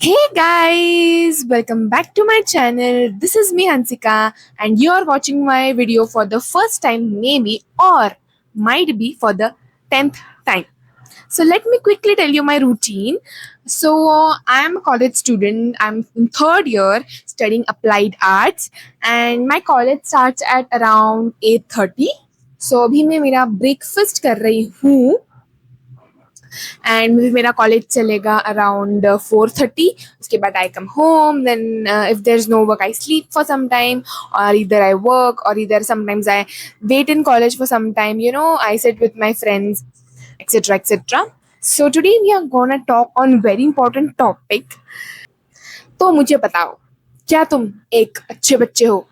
Hey guys, welcome back to my channel. This is me Hansika and you are watching my video for the first time maybe or might be for the 10th time. So let me quickly tell you my routine. I am a college student. I'm in third year studying applied arts and my college starts at around 8:30. So अभी मैं मेरा breakfast कर रही हूँ and मेरा college चलेगा around 4:30. उसके बाद I come home, then if there is no work I sleep for some time, और इधर आई वर्क, और इधर sometimes I wait in college for some time, I sit with my friends, etcetera etcetera. So today we are gonna talk on very important topic. तो मुझे बताओ, क्या तुम एक अच्छे बच्चे हो?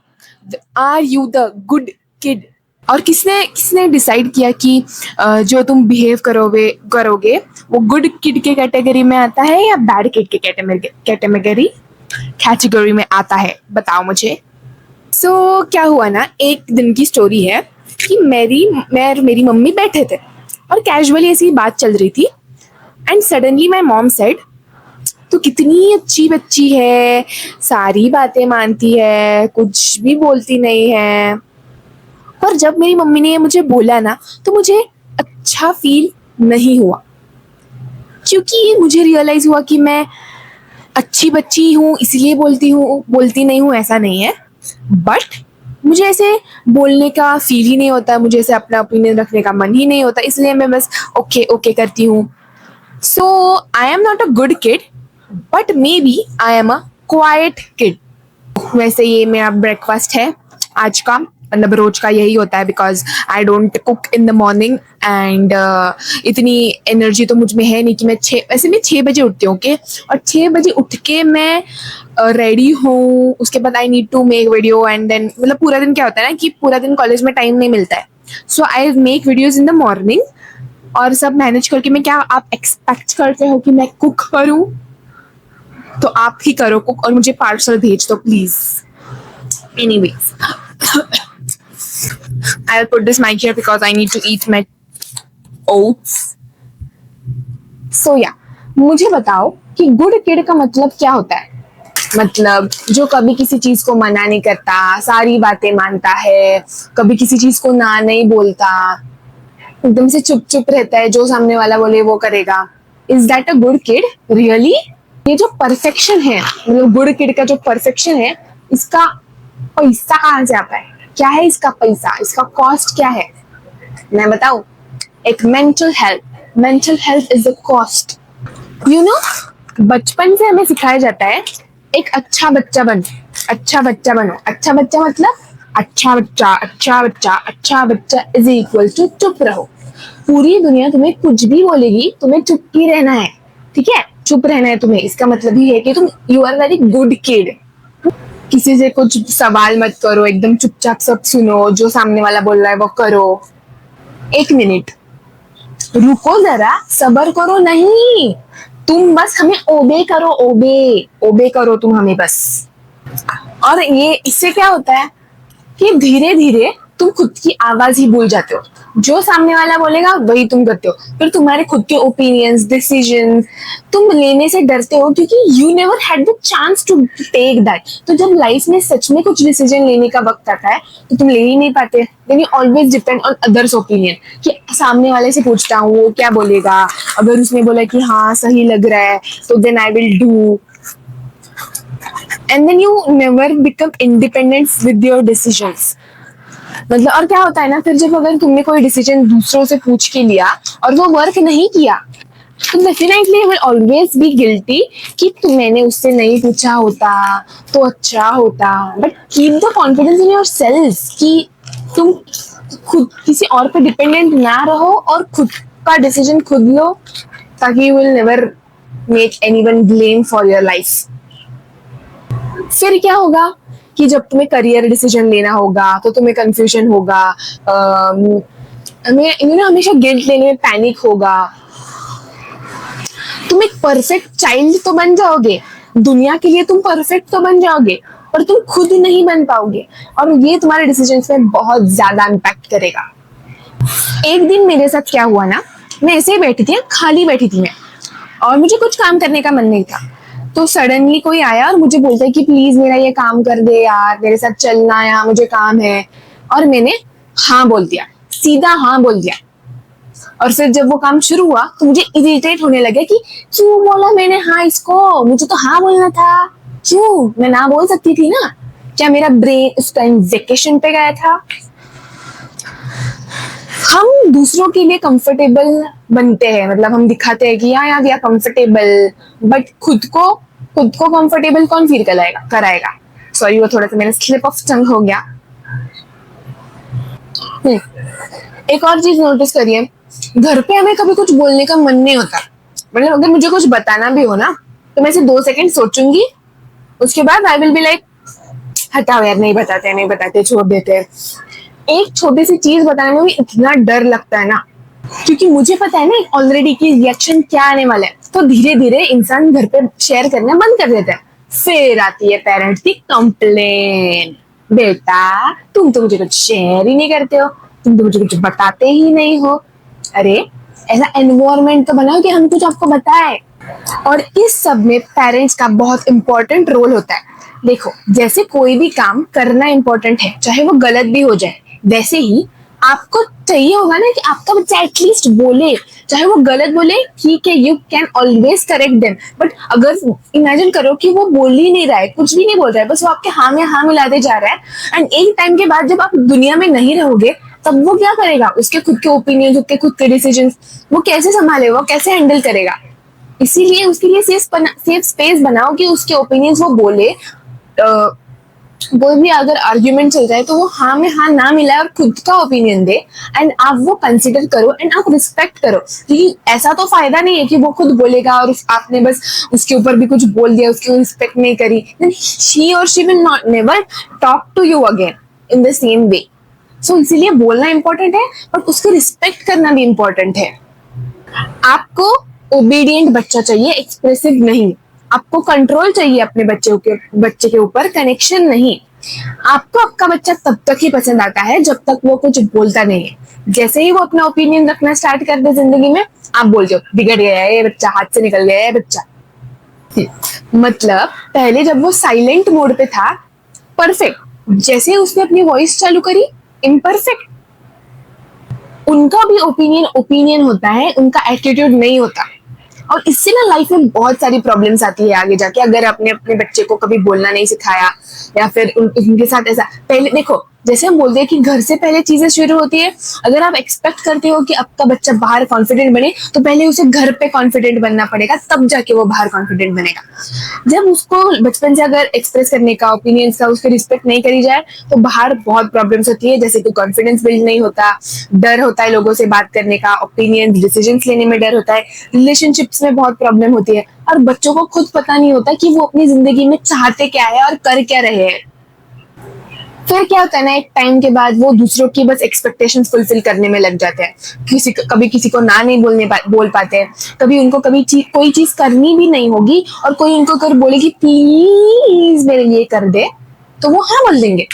Are you the good kid? और किसने किसने डिसाइड किया कि जो तुम बिहेव करोगे वो गुड किड के कैटेगरी में आता है या बैड किड के कैटेगरी में आता है? बताओ मुझे. क्या हुआ ना, एक दिन की स्टोरी है कि मेरी मम्मी बैठे थे और कैजुअली ऐसी बात चल रही थी and suddenly my mom said, तू कितनी अच्छी बच्ची है, सारी बातें मानती है, कुछ भी बोलती नहीं है. पर जब मेरी मम्मी ने मुझे बोला ना तो मुझे अच्छा फील नहीं हुआ, क्योंकि मुझे रियलाइज हुआ कि मैं अच्छी बच्ची हूँ इसलिए बोलती नहीं हूँ, ऐसा नहीं है. बट मुझे ऐसे बोलने का फील ही नहीं होता, मुझे ऐसे अपना ओपिनियन रखने का मन ही नहीं होता, इसलिए मैं बस ओके ओके करती हूँ. So I am not a good kid but maybe I am a quiet kid. वैसे ये मेरा ब्रेकफास्ट है आज का, मतलब रोज का यही होता है, because I don't cook in the morning and इतनी एनर्जी तो मुझ में है नहीं कि मैं 6 बजे उठती हूँ, ओके. और 6 बजे उठ के मैं रेडी हूँ, उसके बाद I need to make video and then मतलब पूरा दिन क्या होता है ना कि पूरा दिन कॉलेज में टाइम नहीं मिलता है. So I make videos in the morning और सब मैनेज करके मैं, क्या आप एक्सपेक्ट करते हो कि मैं कुक करूँ? तो आप ही करो कुक और मुझे पार्सल भेज दो please. Anyways, I'll put this mic here because I need to eat my oats. So yeah, मुझे बताओ कि गुड किड का मतलब क्या होता है? मतलब जो कभी किसी चीज को मना नहीं करता, सारी बातें मानता है, कभी किसी चीज को ना नहीं बोलता, एकदम से चुप चुप रहता है, जो सामने वाला बोले वो करेगा. Is that a good kid really? ये जो परफेक्शन है, मतलब गुड किड का जो परफेक्शन है, इसका पैसा कहाँ से आता है? क्या है इसका पैसा, इसका कॉस्ट क्या है? मैं बताऊं, एक mental health is the cost. बचपन से हमें सिखाया जाता है एक अच्छा बच्चा बनो. अच्छा बच्चा मतलब अच्छा बच्चा इज इक्वल टू चुप रहो. पूरी दुनिया तुम्हें कुछ भी बोलेगी, तुम्हें चुप ही रहना है, ठीक है? चुप रहना है तुम्हें, इसका मतलब ही है कि तुम you are very good kid. किसी से कुछ सवाल मत करो, एकदम चुपचाप सब सुनो, जो सामने वाला बोल रहा है वो करो. 1 मिनट रुको जरा, सबर करो. नहीं, तुम बस हमें ओबे करो तुम हमें बस. और ये इससे क्या होता है कि धीरे धीरे तुम खुद की आवाज ही भूल जाते हो. जो सामने वाला बोलेगा वही तुम करते हो. फिर तुम्हारे खुद के ओपिनियंस, डिसीजन तुम लेने से डरते हो, क्योंकि you never had the chance to take that. तो जब लाइफ में सच में कुछ डिसीजन लेने का वक्त आता है तो तुम ले ही नहीं पाते. Then you always depend on others opinion, कि सामने वाले से पूछता हूँ वो क्या बोलेगा, अगर उसने बोला कि हाँ सही लग रहा है तो then I will do. And then you never become independent with your decisions. मतलब और क्या होता है ना, फिर जब अगर तुमने कोई डिसीजन दूसरों से पूछ के लिया और वो वर्क नहीं किया, तो definitely will always be guilty कि मैंने उससे नहीं पूछा होता तो अच्छा होता. But keep the confidence in your self कि तुम खुद किसी और पर डिपेंडेंट ना रहो और खुद का डिसीजन खुद लो, ताकि you will never make anyone blame for your life. फिर क्या होगा कि जब तुम्हें करियर डिसीजन लेना होगा तो तुम्हें कंफ्यूजन होगा, हमेशा गिल्ट लेने में पैनिक होगा. तुम एक परफेक्ट चाइल्ड तो बन जाओगे, दुनिया के लिए तुम परफेक्ट तो बन जाओगे, पर तुम खुद नहीं बन पाओगे और ये तुम्हारे डिसीजंस में बहुत ज्यादा इम्पैक्ट करेगा. एक दिन मेरे साथ क्या हुआ ना, मैं ऐसे ही बैठी थी, खाली बैठी थी मैं, और मुझे कुछ काम करने का मन नहीं था. तो सडनली कोई आया और मुझे बोलता है कि प्लीज मेरा ये काम कर दे यार, मेरे साथ चलना, यहाँ मुझे काम है। और मैंने हाँ बोल दिया, सीधा हाँ बोल दिया। और फिर जब वो काम शुरू हुआ तो मुझे इरिटेट होने लगे कि क्यों बोला मैंने हाँ इसको, मुझे तो हाँ बोलना था, क्यों मैं ना बोल सकती थी ना? क्या मेरा ब्रेन उस टाइम वेकेशन पे गया था? हम दूसरों के लिए कंफर्टेबल बनते हैं, मतलब हम दिखाते हैं कि हाँ यार वी आर कंफर्टेबल, बट खुद को कंफर्टेबल कौन फील कराएगा? सॉरी, वो थोड़ा सा मेरा स्लिप ऑफ टंग हो गया। एक और चीज नोटिस करिए, घर पे हमें कभी कुछ बोलने का मन नहीं होता। मतलब अगर मुझे कुछ बताना भी हो ना तो मैं सिर्फ 2 सेकंड सोचूंगी, उसके बाद आई विल बी लाइक हटाओ यार, नहीं बताते, छोड़ देते। एक छोटी सी चीज बताने में भी इतना डर लगता है ना, क्योंकि मुझे पता है ना ऑलरेडी कि रिएक्शन क्या आने वाला है। तो धीरे धीरे इंसान घर पे शेयर करना बंद कर देता है। फिर आती है पेरेंट्स की कंप्लेन, बेटा तुम तो मुझे कुछ शेयर ही नहीं करते हो, तुम तो मुझे कुछ बताते ही नहीं हो। अरे ऐसा एनवायरनमेंट तो बनाओ कि हम कुछ आपको बताएं। और इस सब में पेरेंट्स का बहुत इंपॉर्टेंट रोल होता है। देखो, जैसे कोई भी काम करना इंपॉर्टेंट है, चाहे वो गलत भी हो जाए, वैसे ही आपको चाहिए होगा ना कि आपका बच्चा एटलीस्ट बोले, चाहे वो गलत बोले, ठीक है, you can always correct them. But अगर इमेजिन करो कि वो बोल ही नहीं रहा है, कुछ भी नहीं बोल रहा है, बस वो आपके हाँ में हाँ मिलाते जा रहा है, एंड एक टाइम के बाद जब आप दुनिया में नहीं रहोगे तब वो क्या करेगा? उसके खुद के ओपिनियन, उसके खुद के डिसीजन वो कैसे संभालेगा, वो कैसे हैंडल करेगा? इसीलिए उसके लिए सेफ स्पेस बनाओ कि उसके ओपिनियंस वो बोले। कोई भी अगर आर्ग्यूमेंट चल रहा है तो वो हाँ में हाँ ना मिलाए और खुद का ओपिनियन दे, एंड आप वो कंसिडर करो एंड आप रिस्पेक्ट करो। क्योंकि ऐसा तो फायदा नहीं है कि वो खुद बोलेगा और आपने बस उसके ऊपर भी कुछ बोल दिया, उसकी रिस्पेक्ट नहीं करी, देन शी और she will not never talk to you again in the same way. So इसीलिए बोलना इंपॉर्टेंट है, पर उसको रिस्पेक्ट करना भी इंपॉर्टेंट है। आपको ओबीडियंट बच्चा चाहिए, एक्सप्रेसिव नहीं। आपको कंट्रोल चाहिए अपने बच्चे के ऊपर, कनेक्शन नहीं। आपको आपका बच्चा तब तक ही पसंद आता है जब तक वो कुछ बोलता नहीं है। जैसे ही वो अपना ओपिनियन रखना स्टार्ट कर दे जिंदगी में, आप बोल दो बिगड़ गया है ये बच्चा, हाथ से निकल गया है बच्चा। मतलब पहले जब वो साइलेंट मोड पे था, परफेक्ट, जैसे ही उसने अपनी वॉइस चालू करी, इम्परफेक्ट। उनका भी ओपिनियन होता है, उनका एटीट्यूड नहीं होता। और इससे ना लाइफ में बहुत सारी प्रॉब्लम्स आती है आगे जाके, अगर आपने अपने बच्चे को कभी बोलना नहीं सिखाया, या फिर उनके साथ ऐसा। पहले देखो, जैसे हम बोलते हैं कि घर से पहले चीजें शुरू होती है। अगर आप एक्सपेक्ट करते हो कि आपका बच्चा बाहर कॉन्फिडेंट बने, तो पहले उसे घर पे कॉन्फिडेंट बनना पड़ेगा, तब जाके वो बाहर कॉन्फिडेंट बनेगा। जब उसको बचपन से अगर एक्सप्रेस करने का, ओपिनियंस का, उसकी रिस्पेक्ट नहीं करी जाए, तो बाहर बहुत प्रॉब्लम्स होती है। जैसे कि कॉन्फिडेंस बिल्ड नहीं होता, डर होता है लोगों से बात करने का, ओपिनियन डिसीजन लेने में डर होता है, रिलेशनशिप्स में बहुत प्रॉब्लम होती है, और बच्चों को खुद पता नहीं होता कि वो अपनी जिंदगी में चाहते क्या है और कर क्या रहे हैं। फिर क्या होता है ना, एक टाइम के बाद वो दूसरों की बस एक्सपेक्टेशंस फुलफिल करने में लग जाते हैं। कभी किसी को ना नहीं बोल पाते हैं, कभी उनको कोई चीज करनी भी नहीं होगी और कोई उनको कर बोलेगी प्लीज मेरे लिए कर दे, तो वो हाँ बोल देंगे।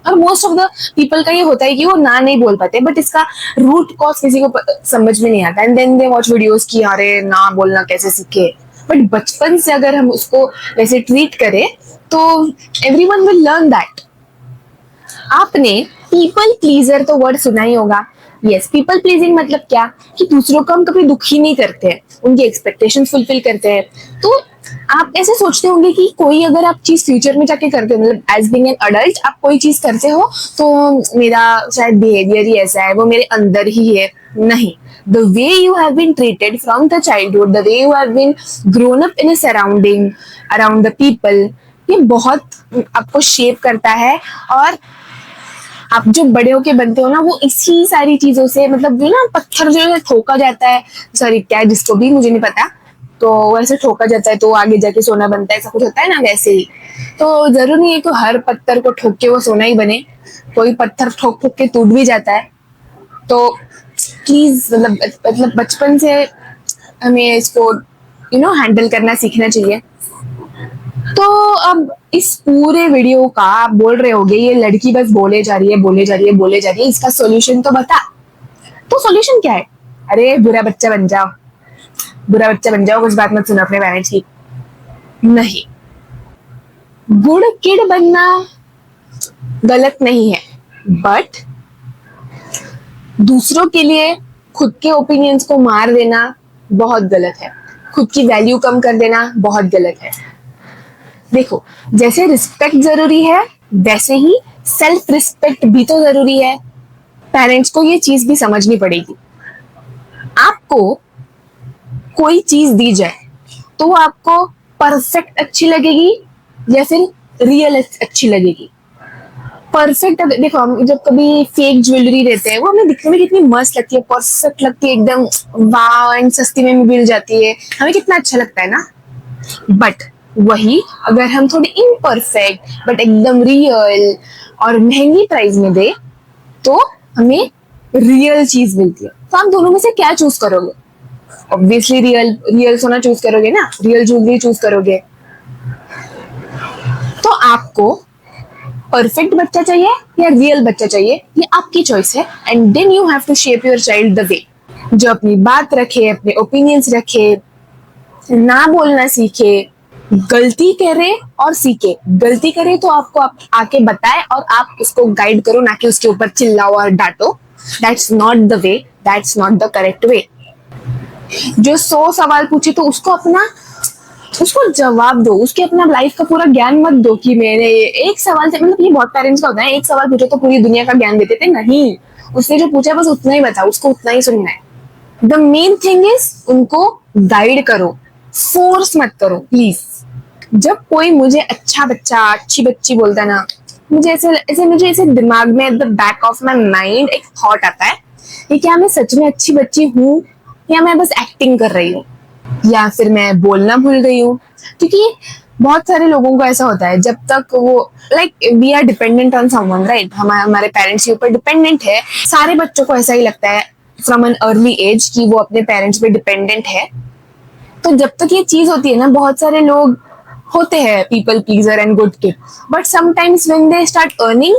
और मोस्ट ऑफ द पीपल का ये होता है कि वो ना नहीं बोल पाते, बट इसका रूट कॉज किसी को समझ में नहीं आता, and then they watch videos की अरे ना बोलना कैसे सीखे। बट बचपन से अगर हम उसको वैसे ट्रीट करें तो एवरीवन विल लर्न दैट। आपने पीपल प्लीजर तो वर्ड सुना ही होगा। यस, पीपल प्लीजिंग मतलब क्या, कि दूसरों को हम कभी दुखी नहीं करते हैं, उनकी एक्सपेक्टेशंस फुलफिल करते हैं। तो आप ऐसे सोचते होंगे कि कोई अगर आप चीज फ्यूचर में जाके करते हो, मतलब एज बीइंग एन अडल्ट आप कोई चीज करते हो तो मेरा शायद बिहेवियर ही ऐसा है, वो मेरे अंदर ही है। नहीं, the way you have been treated from the childhood, the way you have been grown up in a surrounding around the people, ये बहुत आपको शेप करता है। और आप जो बड़े होके बनते हो ना, वो इसी सारी चीजों से, मतलब जो ना पत्थर जो है ठोका जाता है, सॉरी क्या है जिसको भी मुझे नहीं पता, तो वैसे ठोका जाता है तो आगे जाके सोना बनता है, ऐसा कुछ होता है ना, वैसे ही। तो जरूर नहीं है कि हर पत्थर को ठोक के वो सोना ही बने, कोई पत्थर ठोक ठोक के टूट भी जाता है। तो प्लीज मतलब बचपन से हमें इसको हैंडल करना सीखना चाहिए। तो अब इस पूरे वीडियो का आप बोल रहे होगे ये लड़की बस बोले जा रही है, इसका सॉल्यूशन तो बता। तो सॉल्यूशन क्या है? अरे बुरा बच्चा बन जाओ, कुछ बात मत सुनो अपने पेरेंट्स की। नहीं, गुड किड बनना गलत नहीं है, बट दूसरों के लिए खुद के ओपिनियंस को मार देना बहुत गलत है। खुद की वैल्यू कम कर देना बहुत गलत है। देखो, जैसे रिस्पेक्ट जरूरी है वैसे ही सेल्फ रिस्पेक्ट भी तो जरूरी है। पेरेंट्स को ये चीज भी समझनी पड़ेगी। आपको कोई चीज दी जाए तो वो आपको परफेक्ट अच्छी लगेगी या फिर रियल अच्छी लगेगी। परफेक्ट, देखो हम जब कभी फेक ज्वेलरी लेते हैं वो हमें दिखने में कितनी मस्त लगती है, परफेक्ट लगती है एकदम, वाव, एंड सस्ती में मिल जाती है, हमें कितना अच्छा लगता है ना। बट वही अगर हम थोड़ी इम्परफेक्ट बट एकदम रियल और महंगी प्राइस में दे तो हमें रियल चीज मिलती है। तो आप दोनों में से क्या चूज करोगे? ऑब्वियसली रियल सोना चूज करोगे ना, रियल ज्वेलरी चूज करोगे। तो आपको परफेक्ट बच्चा चाहिए या रियल बच्चा चाहिए, ये आपकी चॉइस है। And then you have to shape your child the way, जो अपनी बात रखे, अपने ओपिनियंस रखे, ना बोलना सीखे, गलती करे और सीखे। गलती करे तो आपको आके बताए और आप उसको गाइड करो, ना कि उसके ऊपर चिल्लाओ और डांटो। That's not the way, that's not the correct way. जो 100 सवाल पूछे तो उसको जवाब दो, उसके अपना लाइफ का पूरा ज्ञान मत दो कि मेरे एक सवाल से, मतलब ये बहुत पेरेंट्स का होता है, एक सवाल पूछो तो पूरी दुनिया का ज्ञान देते थे। नहीं, उसने जो पूछा बस उतना ही बताओ, उसको उतना ही सुनना है। द मेन थिंग इज उनको गाइड करो, फोर्स मत करो प्लीज। जब कोई मुझे अच्छा बच्चा, अच्छी बच्ची बोलता है ना, मुझे ऐसे दिमाग में at the back of my mind एक थॉट आता है कि क्या मैं सच में अच्छी बच्ची हूँ या मैं बस एक्टिंग कर रही हूँ, या फिर मैं बोलना भूल गई हूँ। क्योंकि बहुत सारे लोगों को ऐसा होता है, जब तक वो like we are dependent on someone, right, हमारे पेरेंट्स के ऊपर डिपेंडेंट है। सारे बच्चों को ऐसा ही लगता है फ्रॉम एन अर्ली एज कि वो अपने पेरेंट्स पे डिपेंडेंट है। तो जब तक ये चीज होती है ना, बहुत सारे लोग होते हैं people pleaser and good kid, but sometimes when they start earning,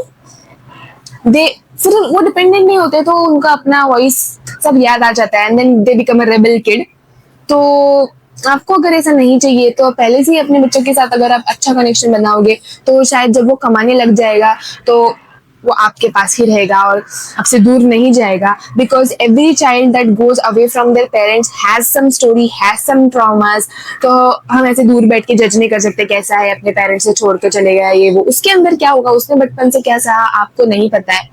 they फिर वो डिपेंडेंट नहीं होते, तो उनका अपना वॉइस सब याद आ जाता है and then they become a rebel kid. तो आपको अगर ऐसा नहीं चाहिए तो पहले से ही अपने बच्चों के साथ अगर आप अच्छा कनेक्शन बनाओगे तो शायद जब वो कमाने लग जाएगा तो वो आपके पास ही रहेगा और आपसे दूर नहीं जाएगा। Because every child that goes away from their parents has some story, has some traumas. तो हम ऐसे दूर बैठ के जज नहीं कर सकते कैसा है, अपने पेरेंट्स से छोड़ के चले गया ये वो, उसके अंदर क्या होगा, उसने बचपन से क्या सहा आपको नहीं पता है।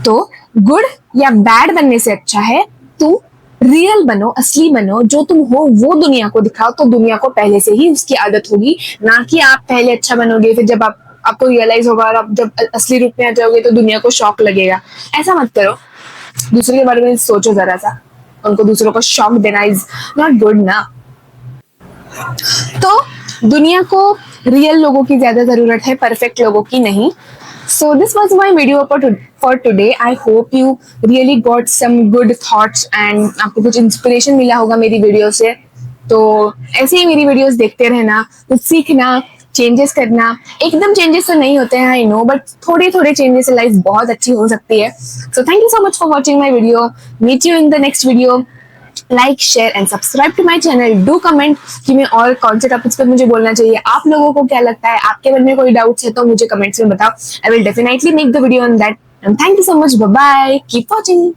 तो गुड या बैड बनने से अच्छा है तुम रियल बनो, असली बनो, जो तुम हो वो दुनिया को दिखाओ, तो दुनिया को पहले से ही उसकी आदत होगी। ना कि आप पहले अच्छा बनोगे, फिर जब आपको रियलाइज होगा और आप जब असली रूप में आ जाओगे तो दुनिया को शॉक लगेगा। ऐसा मत करो, दूसरे के बारे में सोचो जरा सा, उनको दूसरों को शॉक देना इज नॉट गुड ना। तो दुनिया को रियल लोगों की ज्यादा जरूरत है, परफेक्ट लोगों की नहीं। So this was my video for today. I hope you really got some good thoughts and आपको कुछ इंस्पिरेशन मिला होगा मेरी वीडियो से। तो ऐसे ही मेरी वीडियोस देखते रहना, कुछ सीखना, चेंजेस करना। एकदम चेंजेस तो नहीं होते हैं, आई नो, बट थोड़े थोड़े चेंजेस से लाइफ बहुत अच्छी हो सकती है। So thank you so much for watching my video. Meet you in the next video. Like, share and subscribe to my channel. Do comment कि मैं और कौन से टॉपिक्स पर मुझे बोलना चाहिए, आप लोगों को क्या लगता है, आपके मन में कोई डाउट्स है तो मुझे कमेंट्स में बताओ। I will definitely make the video on that. And thank you so much, bye bye, keep watching.